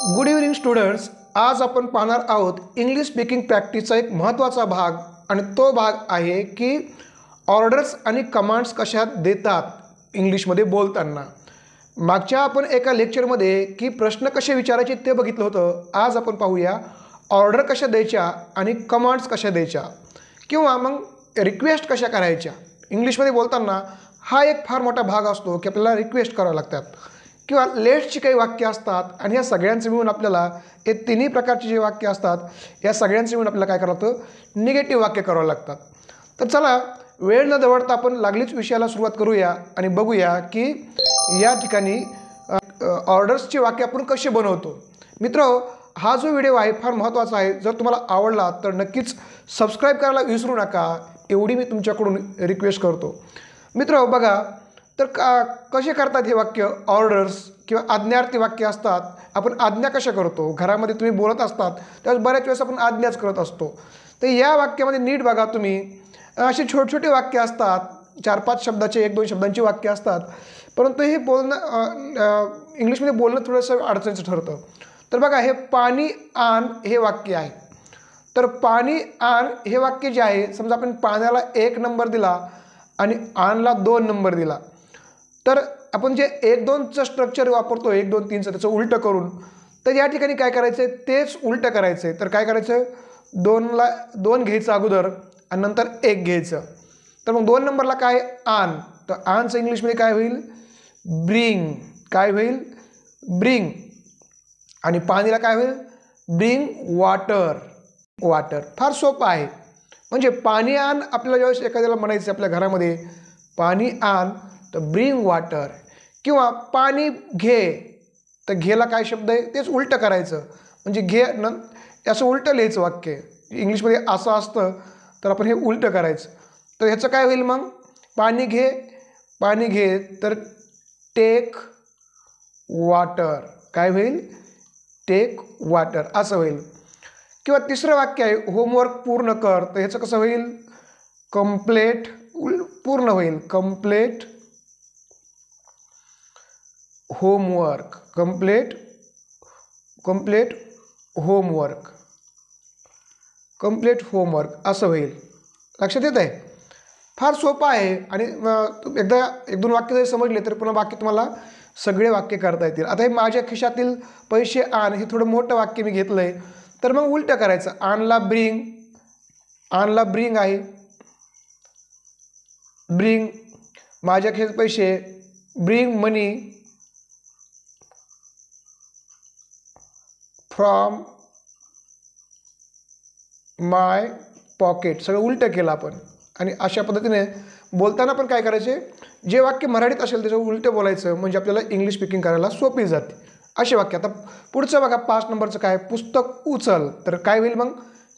Good evening students. आज आपण पाहणार आहोत इंग्लिश स्पीकिंग प्रॅक्टिसचा एक महत्त्वाचा भाग आणि तो भाग आहे की ऑर्डर्स आणि कमांड्स कशा देतात इंग्लिशमध्ये बोलताना. मागच्या आपण एका लेक्चरमध्ये की प्रश्न कसे विचारायचे ते बघितलं होतं. आज आपण पाहूया ऑर्डर कशा द्यायच्या आणि कमांड्स कशा द्यायच्या किंवा मग रिक्वेस्ट कशा करायच्या. इंग्लिशमध्ये बोलताना हा एक फार मोठा भाग असतो की आपल्याला रिक्वेस्ट कराव्या लागतात किंवा लेट्सची काही वाक्य असतात आणि या सगळ्यांचे मिळून आपल्याला हे तिन्ही प्रकारचे जे वाक्य असतात या सगळ्यांचे मिळून आपल्याला काय करावं लागतं, निगेटिव्ह वाक्य करावं लागतात. तर चला वेळ न दवडता आपण लागलीच विषयाला सुरुवात करूया आणि बघूया की या ठिकाणी ऑर्डर्सचे वाक्य आपण कसे बनवतो. मित्र, हा जो व्हिडिओ आहे फार महत्त्वाचा आहे. जर तुम्हाला आवडला तर नक्कीच सबस्क्राईब करायला विसरू नका, एवढी मी तुमच्याकडून रिक्वेस्ट करतो. मित्र बघा, तर कसे करतात हे वाक्य. ऑर्डर्स किंवा आज्ञार्थी वाक्य असतात. आपण आज्ञा कशा करतो, घरामध्ये तुम्ही बोलत असतात त्यावेळेस बऱ्याच वेळेस आपण आज्ञाच करत असतो. तर या वाक्यामध्ये नीट बघा तुम्ही, असे छोटे छोटे वाक्य असतात, 4-5 शब्दाचे 1-2 शब्दांची वाक्य असतात, परंतु हे बोलणं इंग्लिशमध्ये बोलणं थोडंसं अडचणीचं ठरतं. तर बघा, हे पाणी आण हे वाक्य आहे. तर पाणी आण हे वाक्य जे आहे, समजा आपण पाण्याला 1 नंबर दिला आणि आणला 2 नंबर दिला, तर आपण जे 1-2चं स्ट्रक्चर वापरतो 1-2-3चं त्याचं उलटं करून, तर या ठिकाणी काय करायचं आहे, तेच उलटं करायचं आहे. तर काय करायचं, 2 घ्यायचं अगोदर आणि नंतर 1 घ्यायचं. तर मग 2 नंबरला काय, आण. तर आणचं इंग्लिशमध्ये काय होईल, ब्रिंग. काय होईल, ब्रिंग. आणि पाणीला काय होईल, ब्रिंग वॉटर. वॉटर फार सोपं आहे. म्हणजे पाणी आण आपल्याला ज्यावेळेस एखाद्याला म्हणायचं आपल्या घरामध्ये पाणी आण, तर ब्रिंग वॉटर. किंवा पाणी घे, तर घेला काय शब्द आहे, तेच उलटं करायचं. म्हणजे घे असं उलटं लिहायचं वाक्य. इंग्लिशमध्ये असं असतं तर आपण हे उलटं करायचं. तर ह्याचं काय होईल मग, पाणी घे, पाणी घे, तर टेक वॉटर. काय होईल, टेक वॉटर असं होईल. किंवा तिसरं वाक्य आहे, होमवर्क पूर्ण कर. तर ह्याचं कसं होईल, कम्प्लेट. पूर्ण होईल, complete homework. Complete homework. Complete homework असं होईल. लक्षात येत आहे, फार सोपं आहे. आणि एकदा 1-2 वाक्य जरी समजले तर पुन्हा बाकी तुम्हाला सगळे वाक्य करता येतील. आता हे माझ्या खिशातील पैसे आण हे थोडं मोठं वाक्य मी घेतलं आहे, तर मग उलटं करायचं. आणला ब्रिंग, आणला ब्रिंग आहे, ब्रिंग. माझ्या खिशात पैसे, bring money from my pocket. सगळं उलटं केलं आपण. आणि अशा पद्धतीने बोलताना पण काय करायचे, जे वाक्य मराठीत असेल त्याचं उलटं बोलायचं, म्हणजे आपल्याला इंग्लिश स्पीकिंग करायला सोपी जाते असे वाक्य. आता पुढचं बघा, 5 नंबरचं काय, पुस्तक उचल. तर काय होईल मग,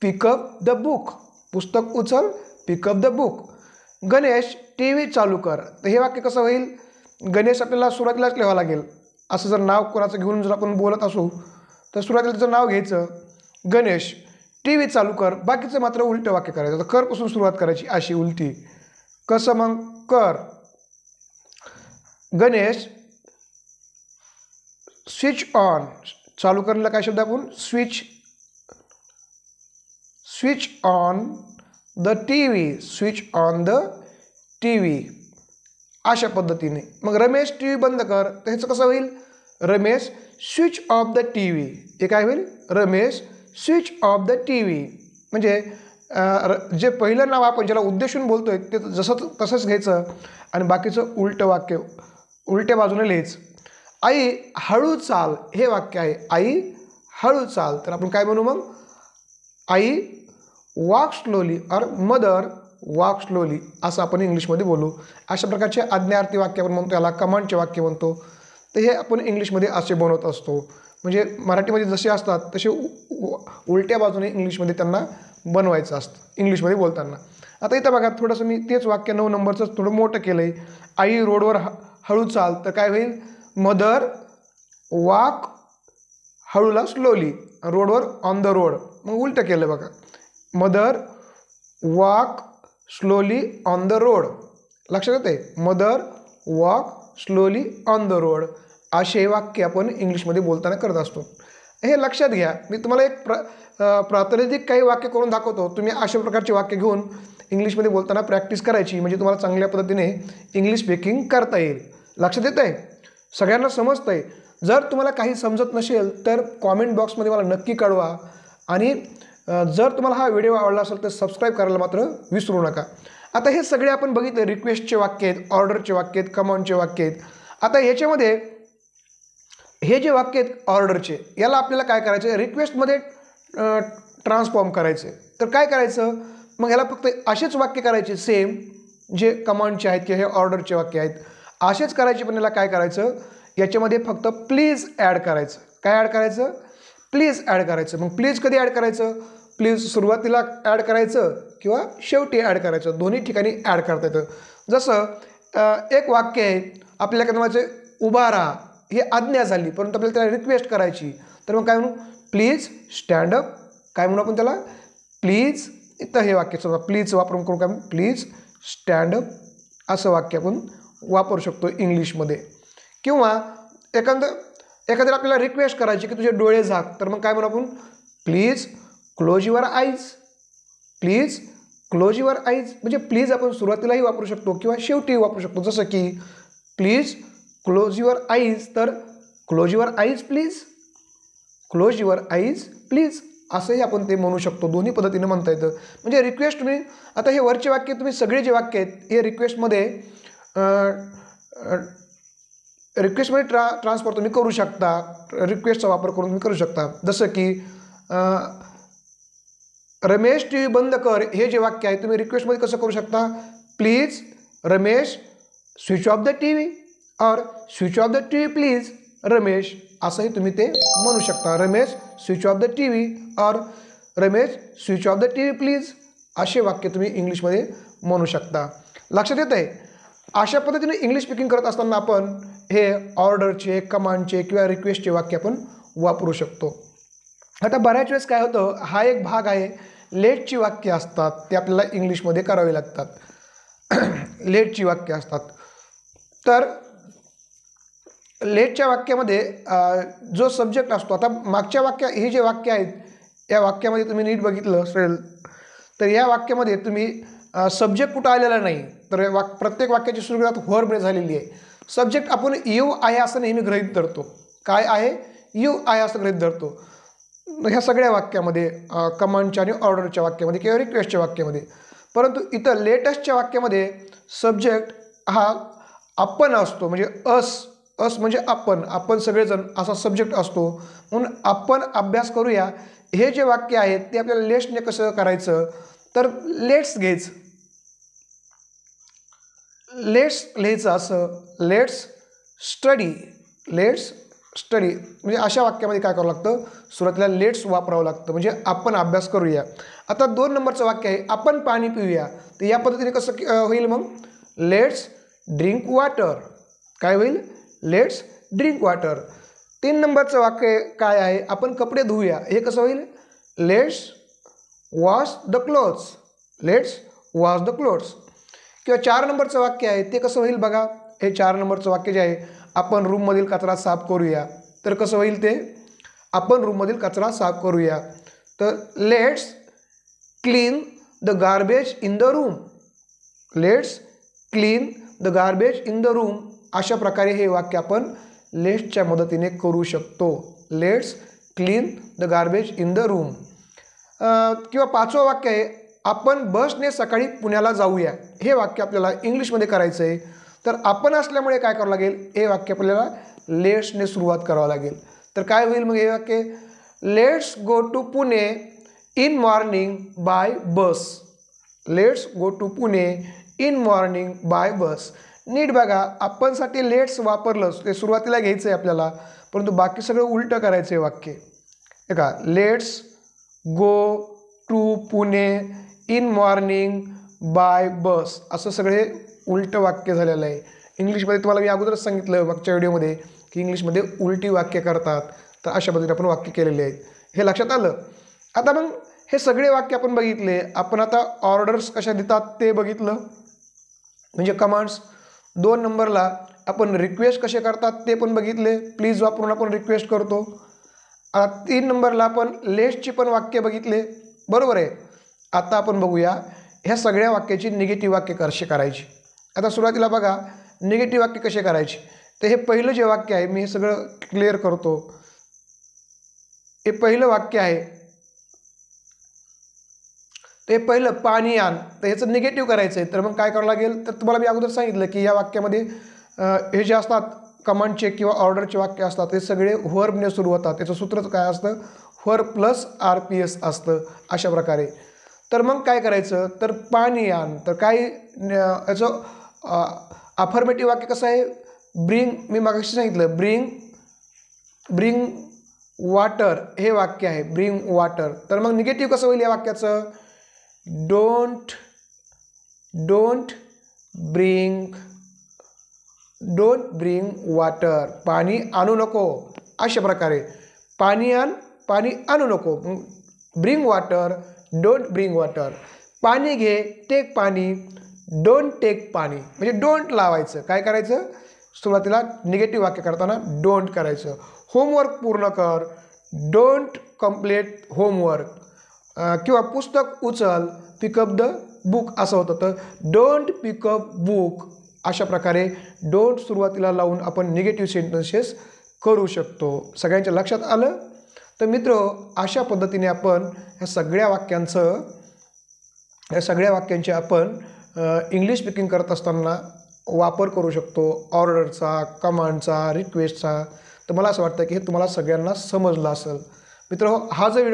पिकअप द बुक. पुस्तक उचल, pick up the book. Ganesh TV चालू कर. तर हे वाक्य कसं होईल, गणेश आपल्याला सुरुवातीलाच लिहावं लागेल. असं जर नाव कोणाचं घेऊन जर आपण बोलत असू तर सुरुवातीला त्याचं नाव घ्यायचं, गणेश TV चालू कर. बाकीचं मात्र उलटं वाक्य करायचं. तर करपासून सुरुवात करायची अशी उलटी. कसं मग, कर. Ganesh switch on. चालू करायला काय शब्द आपण, switch. Switch on the TV. Switch on the TV अशा पद्धतीने. मग रमेश TV बंद कर. तर ह्याचं कसं होईल, Ramesh switch off the TV. हे काय होईल, Ramesh switch off the TV. म्हणजे जे पहिलं नाव आपण ज्याला उद्देशून बोलतोय ते तसंच घ्यायचं आणि बाकीचं उलटं वाक्य उलट्या बाजूने लिहायचं. आई हळू चाल हे वाक्य आहे, आई हळू चाल. तर आपण काय म्हणू मग, आई वॉक स्लोली और मदर वॉक स्लोली असं आपण इंग्लिशमध्ये बोलू. अशा प्रकारचे आज्ञार्थी वाक्य आपण म्हणतो, याला कमांडचे वाक्य म्हणतो. तर हे आपण इंग्लिशमध्ये असे बनवत असतो. म्हणजे मराठीमध्ये जसे असतात तसे उलट्या बाजूने इंग्लिशमध्ये त्यांना बनवायचं असतं इंग्लिशमध्ये बोलताना. आता इथं बघा, थोडंसं मी तेच वाक्य 9 नंबरचं थोडं मोठं केलं आहे. आई रोडवर हळू चाल. तर काय होईल, मदर वॉक हळूला स्लोली, रोडवर ऑन द रोड. मग उलटं केलं बघा, mother walk slowly on the road. लक्षात येते, mother walk slowly on the road. असे वाक्य आपण इंग्लिशमध्ये बोलताना करत असतो. हे लक्षात घ्या. मी तुम्हाला एक प्रातिनिधिक काही वाक्य करून दाखवतो. तुम्ही अशा प्रकारचे वाक्य घेऊन इंग्लिशमध्ये बोलताना प्रॅक्टिस करायची, म्हणजे तुम्हाला चांगल्या पद्धतीने इंग्लिश स्पीकिंग करता येईल. लक्षात येतं आहे? सगळ्यांना समजतं आहे? जर तुम्हाला काही समजत नसेल तर कॉमेंट बॉक्समध्ये मला नक्की कळवा. आणि जर तुम्हाला हा व्हिडिओ आवडला असेल तर सबस्क्राईब करायला मात्र विसरू नका. आता हे सगळे आपण बघितले, रिक्वेस्टचे वाक्य आहेत, ऑर्डरचे वाक्य आहेत, कमांडचे वाक्य आहेत. आता ह्याच्यामध्ये हे जे वाक्य आहेत ऑर्डरचे, याला आपल्याला काय करायचं आहे, रिक्वेस्टमध्ये ट्रान्सफॉर्म करायचे. तर काय करायचं मग, ह्याला फक्त असेच वाक्य करायचे सेम जे कमांडचे आहेत किंवा हे ऑर्डरचे वाक्य आहेत असेच करायचे. पण याला काय करायचं, याच्यामध्ये फक्त प्लीज ॲड करायचं. काय ॲड करायचं, प्लीज ॲड करायचं. मग प्लीज कधी ॲड करायचं, प्लीज सुरुवातीला ॲड करायचं किंवा शेवटी ॲड करायचं, दोन्ही ठिकाणी ॲड करता येतं. जसं एक वाक्य आहे आपल्याला काय म्हणायचं, उभा राहा, ही आज्ञा झाली परंतु आपल्याला त्याला रिक्वेस्ट करायची. तर मग काय म्हणू, प्लीज स्टँड अप. काय म्हणू आपण त्याला, प्लीज. इथं हे वाक्य समजा प्लीज वापरून करून काय, प्लीज स्टँड अप असं वाक्य आपण वापरू शकतो इंग्लिशमध्ये. किंवा एखाद्याला आपल्याला रिक्वेस्ट करायची की तुझे डोळे झाक, तर मग काय म्हणू आपण, please close your eyes. Please close your eyes. म्हणजे प्लीज आपण सुरुवातीलाही वापरू शकतो किंवा शेवटीही वापरू शकतो. जसं की प्लीज क्लोज युअर आईज, तर close your eyes please, close your eyes please असंही आपण ते म्हणू शकतो. दोन्ही पद्धतीने म्हणता येतं. म्हणजे रिक्वेस्ट तुम्ही, आता हे वरचे वाक्य तुम्ही सगळे जे वाक्य आहेत हे रिक्वेस्टमध्ये ट्रान्सफर तुम्ही करू शकता. रिक्वेस्टचा वापर करून तुम्ही करू शकता. जसं की रमेश टी व्ही बंद कर, हे जे वाक्य आहे तुम्ही रिक्वेस्टमध्ये कसं करू शकता, please Ramesh switch off the TV, or switch off the TV please Ramesh, असंही तुम्ही ते म्हणू शकता. Ramesh switch off the TV, or Ramesh switch off the TV please, असे वाक्य तुम्ही इंग्लिशमध्ये म्हणू शकता. लक्षात येतं आहे? अशा पद्धतीने इंग्लिश स्पीकिंग करत असताना आपण हे ऑर्डरचे, कमांडचे किंवा रिक्वेस्टचे वाक्य आपण वापरू शकतो. आता बऱ्याच वेळेस काय होतं, हा एक भाग आहे, लेटची वाक्य असतात ते आपल्याला इंग्लिशमध्ये करावे लागतात. लेटची वाक्य असतात. तर लेटच्या वाक्यामध्ये जो सब्जेक्ट असतो, आता मागच्या हे जे वाक्य आहेत या वाक्यामध्ये तुम्ही नीट बघितलं असेल तर या वाक्यामध्ये तुम्ही सब्जेक्ट कुठं आलेला नाही. तर प्रत्येक वाक्याची सुरुवात व्हर्बने झालेली आहे. सब्जेक्ट आपण यू आहे असं नेहमी गृहीत धरतो. काय आहे, यू आहे असं गृहीत धरतो ह्या सगळ्या वाक्यामध्ये, कमांडच्या आणि ऑर्डरच्या वाक्यामध्ये किंवा रिक्वेस्टच्या वाक्यामध्ये. परंतु इथं लेटेस्टच्या वाक्यामध्ये सब्जेक्ट हा आपण असतो, म्हणजे अस म्हणजे आपण सगळेजण असा सब्जेक्ट असतो. म्हणून आपण अभ्यास करूया. हे जे वाक्य आहेत ते आपल्याला लेट्सने कसं करायचं, तर लेट्स घ्यायचं, लेट्स लिहायचं असं, लेट्स स्टडी, लेट्स स्टडी. म्हणजे अशा वाक्यामध्ये काय करावं लागतं, सुरुवातीला लेट्स वापरावं लागतं, म्हणजे आपण अभ्यास करूया. आता 2 नंबरचं वाक्य आहे आपण पाणी पिऊया, तर या पद्धतीने कसं होईल मग, लेट्स ड्रिंक वॉटर. काय होईल, लेट्स ड्रिंक वॉटर. 3 नंबरचं वाक्य काय आहे, आपण कपडे धुऊया, हे कसं होईल, let's wash the clothes, let's wash the clothes. किंवा 4 नंबरचं वाक्य आहे ते कसं होईल बघा, हे 4 नंबरचं वाक्य जे आहे, आपण रूममधील कचरा साफ करूया, तर कसं होईल ते, आपण रूममधील कचरा साफ करूया. तर let's clean the garbage in the room, let's clean the garbage in the room. अशा प्रकारे हे वाक्य आपण लेट्सच्या मदतीने करू शकतो. Let's clean the garbage in the room. किंवा 5वं वाक्य आहे आपण बसने सकाळी पुण्याला जाऊया, हे वाक्य आपल्याला इंग्लिशमध्ये करायचं आहे. तर आपण असल्यामुळे काय करावं लागेल, हे वाक्य आपल्याला लेट्सने सुरुवात करावं लागेल. तर काय होईल मग हे वाक्य, let's go to Pune in morning by bus, let's go to Pune in morning by bus. नीट बघा, आपणसाठी लेट्स वापरलं ते सुरुवातीला घ्यायचं आहे आपल्याला, परंतु बाकी सगळं उलटं करायचं आहे वाक्य. हे का, let's go to Pune in morning by bus, असं सगळे उलटं वाक्य झालेलं आहे. इंग्लिशमध्ये तुम्हाला मी अगोदरच सांगितलं मागच्या व्हिडिओमध्ये की इंग्लिशमध्ये उलटी वाक्य करतात. तर अशा पद्धतीने आपण वाक्य केलेले आहेत, हे लक्षात आलं. आता मग हे सगळे वाक्य आपण बघितले. आपण आता ऑर्डर्स कशा देतात ते बघितलं, म्हणजे कमांड्स. 2 नंबरला आपण रिक्वेस्ट कसे करतात ते पण बघितले. प्लीज वापरून आपण रिक्वेस्ट करतो. आता 3 नंबरला आपण लेसची पण वाक्य बघितले, बरोबर आहे. आता आपण बघूया ह्या सगळ्या वाक्याची निगेटिव्ह वाक्य कशी करायची. आता सुरुवातीला बघा निगेटिव्ह वाक्य कसे करायचे. तर हे पहिलं जे वाक्य आहे मी हे सगळं क्लिअर करतो. हे पहिलं वाक्य आहे, ते पहिलं पाणी आण, तर ह्याचं निगेटिव्ह करायचं आहे. तर मग काय करावं लागेल, तर तुम्हाला मी अगोदर सांगितलं की या वाक्यामध्ये हे जे असतात कमांडचे किंवा ऑर्डरचे वाक्य असतात ते सगळे व्हर्बने सुरू होतात. त्याचं सूत्र काय असतं, व्हर्ब प्लस RPS असतं अशा प्रकारे. तर मग काय करायचं, तर पाणी आण, तर काय याचं अफर्मेटिव्ह वाक्य कसं आहे, ब्रिंग, मी मागाशी सांगितलं ब्रिंग वॉटर हे वाक्य आहे, ब्रिंग वॉटर. तर मग निगेटिव्ह कसं होईल या वाक्याचं, डोंट ब्रिंग वॉटर, पाणी आणू नको अशा प्रकारे. पाणी आण, पाणी आणू नको. Bring water, don't bring water. पाणी घे, टेक पाणी, डोंट टेक पाणी. म्हणजे डोंट लावायचं, काय करायचं सुरुवातीला निगेटिव्ह वाक्य करताना डोंट करायचं. होमवर्क पूर्ण कर, डोंट कंप्लीट होमवर्क. किंवा पुस्तक उचल, पिकअप द बुक असं होतं. तर डोंट पिकअप बुक अशा प्रकारे डोंट सुरुवातीला लावून आपण निगेटिव्ह सेंटेन्सेस करू शकतो. सगळ्यांच्या लक्षात आलं. तर मित्र अशा पद्धतीने आपण ह्या सगळ्या वाक्यांचे आपण इंग्लिश स्पीकिंग करत असताना वापर करू शकतो, ऑर्डरचा, कमांडचा, रिक्वेस्टचा. तर मला असं वाटतं की हे तुम्हाला सगळ्यांना समजलं असेल. मित्र हा जो व्हिडिओ